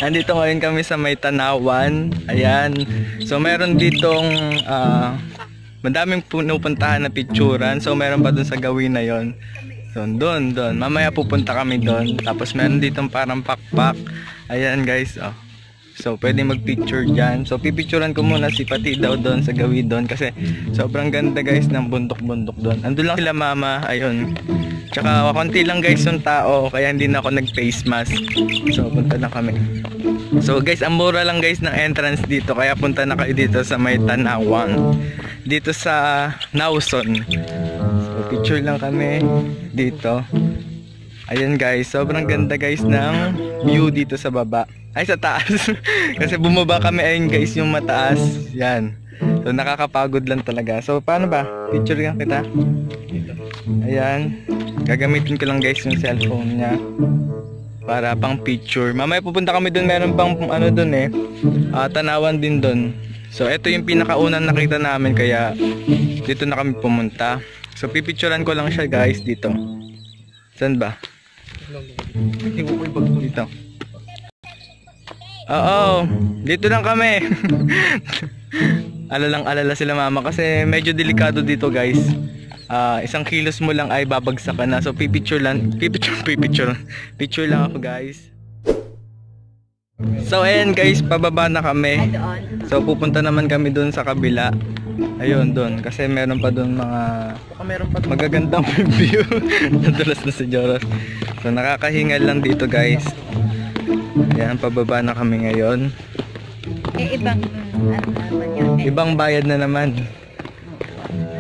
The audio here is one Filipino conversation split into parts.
Andito ngayon kami sa May Tanawan. Ayan. So meron ditong madaming pupuntahan na picturean. So meron pa dun sa gawin na yon. So doon. Mamaya pupunta kami doon. Tapos meron ditong parang pakpak. Ayan guys. Oh. So pwede mag-picture dyan. So pipicturean ko muna si Pati daw doon sa gawin doon. Kasi sobrang ganda guys ng bundok-bundok doon. Andun lang sila mama. Ayun. Tsaka konti lang guys yung tao. Kaya hindi na ako nag-face mask. So punta na kami. So guys, ang mura lang guys ng entrance dito. Kaya punta na kayo dito sa May Tanawan. Dito sa Nauson. So picture lang kami dito. Ayan guys, sobrang ganda guys ng view dito sa baba. Ay, sa taas. Kasi bumaba kami, ayun guys, yung mataas. Yan. So nakakapagod lang talaga. So paano ba? Picture lang kita. Ayan. Gagamitin ko lang guys yung cellphone niya para pang picture. Mamaya pupunta kami dun. Meron pang ano dun eh, Tanawan din dun. So ito yung pinakaunang nakita namin. Kaya dito na kami pumunta. So pipicturean ko lang siya guys dito. Saan ba? Dito. Oo, dito lang kami. Alala sila mama kasi medyo delikado dito guys. 1 kilos mo lang ay babagsak ka na. So picture lang ako guys. So ayan guys, pababa na kami. So pupunta naman kami doon sa kabila. Ayun doon kasi meron pa doon mga magagandang view. Nadulas na si Joros. So nakakahingal lang dito guys. Ayan, pababa na kami ngayon. Ibang ano naman yun eh. Ibang bayad na naman.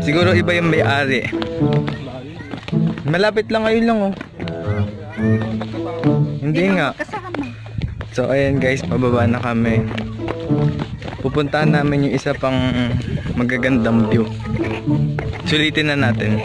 Siguro iba yung may-ari. Malapit lang, ngayon lang oh. Hindi nga. So ayan guys, pababa na kami. Pupuntahan namin yung isa pang magagandang view. Sulitin na natin.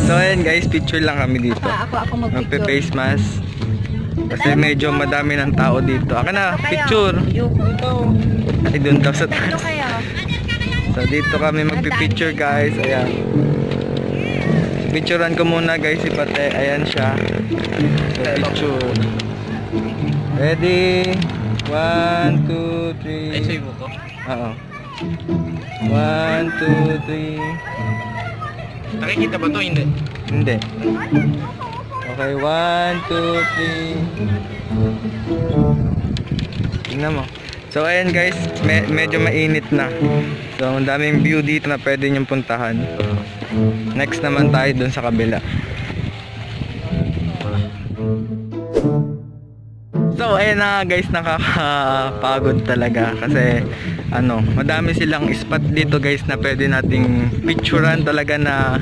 So ayan guys, picture lang kami dito. Ako mag-picture. Magpe-face mask. Kasi medyo madami ng tao dito. Aka na, picture. Ay, doon daw sa taas. So dito kami magpe-picture guys. Ayan. Picturean ko muna guys si Pate. Ayan siya. So picture. Ready? 1, 2, 3. Ay, sa'yo mo ko? Oo. 1, 2, 3. Nakikita ba to? Hindi. Hindi. Okay, 1, 2, 3. Tingnan mo. So ayan guys, medyo mainit na. So ang daming view dito na pwede niyong puntahan. Next naman tayo dun sa kabila. So ayan na guys, nakakapagod talaga kasi madami silang spot dito guys na pwede nating picturean talaga, na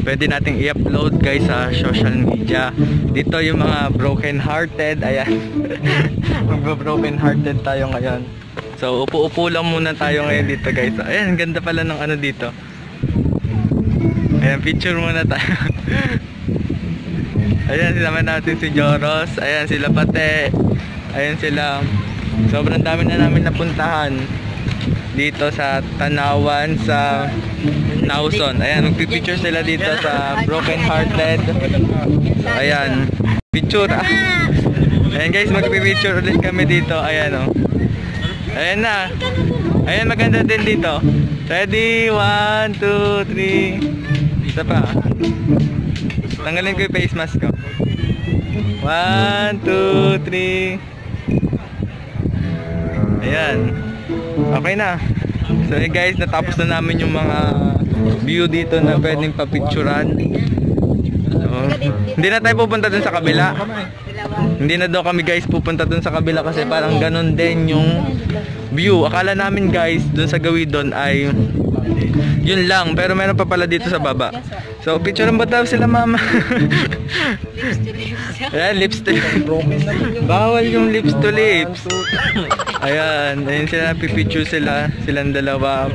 pwede nating i-upload guys sa social media. Dito yung mga broken hearted. Ayan. Magbo-broken hearted tayo ngayon. So upo-upo lang muna tayo ngayon dito guys. Ayan, ganda pala ng ano dito. Ayan, picture muna tayo. Ayan, sila natin si Joros. Ayan, sila Pate. Ayan sila. Sobrang dami na namin napuntahan dito sa Tanawan, sa Nauson. Ayan, magpipicture sila dito sa Broken Hearted. So, ayan, picture. Ayan guys, magpipicture ulit kami dito. Ayan oh. Ayan na. Ayan, maganda din dito. Ready? 1, 2, 3. Isa pa. Tanggalin ko yung face mask ko. 1, 2, 3. Ayan. Okay na. So guys, natapos na namin yung mga view dito na pwedeng papicturan. So, hindi na tayo pupunta dun sa kabila. Hindi na daw kami guys pupunta dun sa kabila kasi parang ganun din yung view. Akala namin guys dun sa gawin doon ay yun lang, pero meron pa pala dito sa baba. So picturean ba daw sila mama? Ayan, lips to lips. Bawal yung lips to lips. Ayan, ayun sila, pipicture sila, silang dalawa.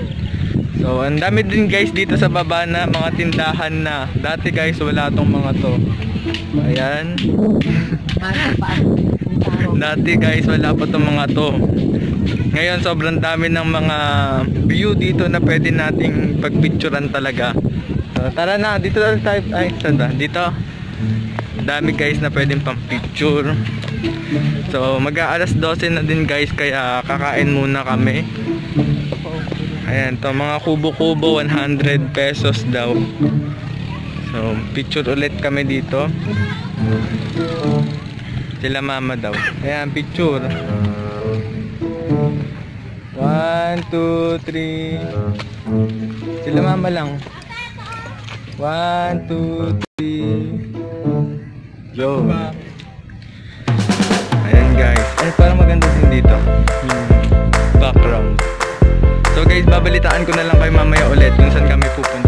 So ang dami din guys dito sa baba na mga tindahan na. Dati guys wala tong mga to. Ayan. Dati guys wala pa tong mga to. Ngayon sobrang dami ng mga view dito na pwede nating pagpicturean talaga. So tara na, dito tayo. Ay, saan ba? Dito. Dami guys na pwedeng pang picture. So mag-aalas 12 na din guys, kaya kakain muna kami. Ayan, to mga kubo-kubo 100 pesos daw. So picture ulit kami dito. Sila mama daw. Ayan, picture. 1, 2, 3. Sila mama lang. 1, 2, 3. Yo. Ayan guys. Ay, parang maganda din dito yung background. So guys, babalitaan ko na lang kayo mamaya ulit kung saan kami pupunta.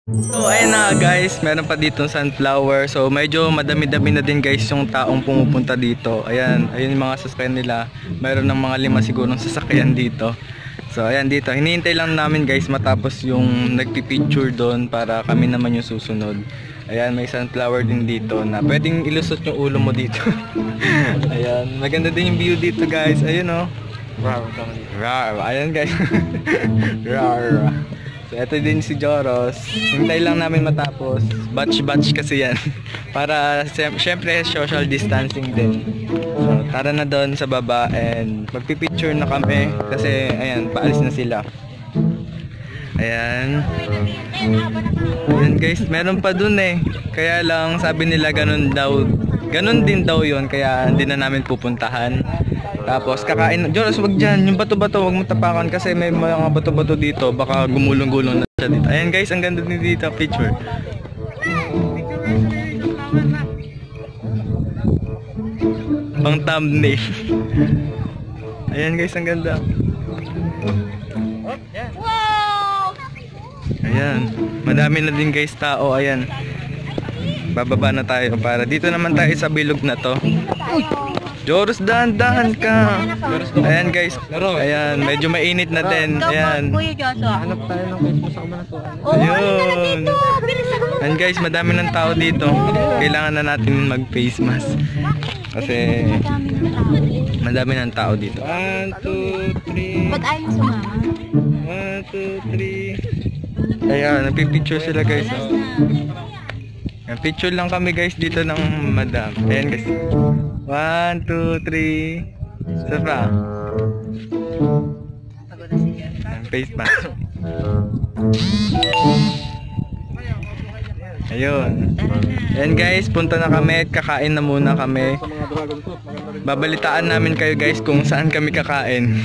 So ayun na guys, meron pa dito sunflower. So medyo madami-dami na din guys yung taong pumupunta dito. Ayan, ayun yung mga sasakyan nila. Mayroon ng mga 5 sigurong sasakyan dito. So ayan dito, hinihintay lang namin guys matapos yung nagpipicture doon para kami naman yung susunod. Ayan, may sunflower din dito na pwedeng ilusot yung ulo mo dito. Ayan, maganda din yung view dito guys. Ayun oh. Rar. Ayan guys. Rar. So ito din si Joros. Hintay lang namin matapos. Batch kasi yan. Para syempre social distancing din. So tara na doon sa baba and magpipicture na kami. Kasi ayan, paalis na sila. Ayan. Ayan guys, meron pa dun eh. Kaya lang sabi nila ganun din daw yun. Kaya hindi na namin pupuntahan. Tapos kakain, Joros wag dyan, yung bato-bato wag mo tapakan kasi may mga bato-bato dito, baka gumulong-gulong na siya dito. Ayan guys, ang ganda din dito, picture. Pang thumbnail. Ayan guys, ang ganda. Ayan, madami na din guys tao, ayan. Bababa na tayo para dito naman tayo sa bilog na to. Joros, dahan-dahan ka. Ayan guys. Ayan, medyo mainit na din. Ayan. Hanap tayo ng face mo sa kamanatuan. Ayun. Ayan guys, madami ng tao dito. Kailangan na natin mag-face mask. Kasi madami ng tao dito. 1, 2, 3. Ba't ayaw sumama? 1, 2, 3. Ayan, nagpipicture sila guys. Picture lang kami guys dito ng madam. Ayan guys. 1, 2, 3. Isa pa. Face mask. Ayun. Ayan guys, punta na kami. Kakain na muna kami. Babalitaan namin kayo guys kung saan kami kakain.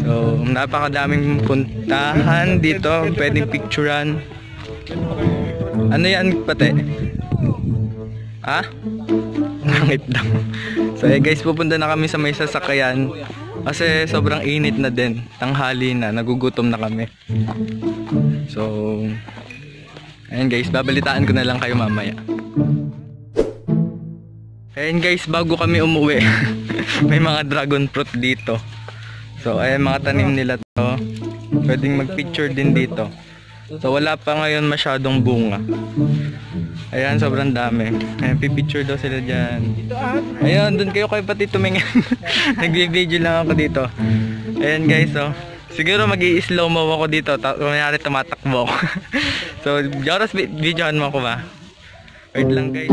So, napakadaming puntahan dito. Pwedeng picturean. Ano yan pati? Ha? Langit lang. So guys, pupunta na kami sa may sasakyan kasi sobrang init na din. Tanghali na, nagugutom na kami. So ayun guys, babalitaan ko na lang kayo mamaya. Ayun guys, bago kami umuwi may mga dragon fruit dito. So ayan, mga tanim nila to. Pwedeng mag picture din dito. So wala pa ngayon masyadong bunga. Ayan, sobrang dami. Ayan, pipicture daw sila dyan. Ayan, dun kayo kayo pati tumingin. Nagbi-video lang ako dito. Ayan guys, so siguro mag-i-slow mo ako dito. Kunyari tumatakbo ako. So, Joros, videohan mo ako ba? Wait lang guys.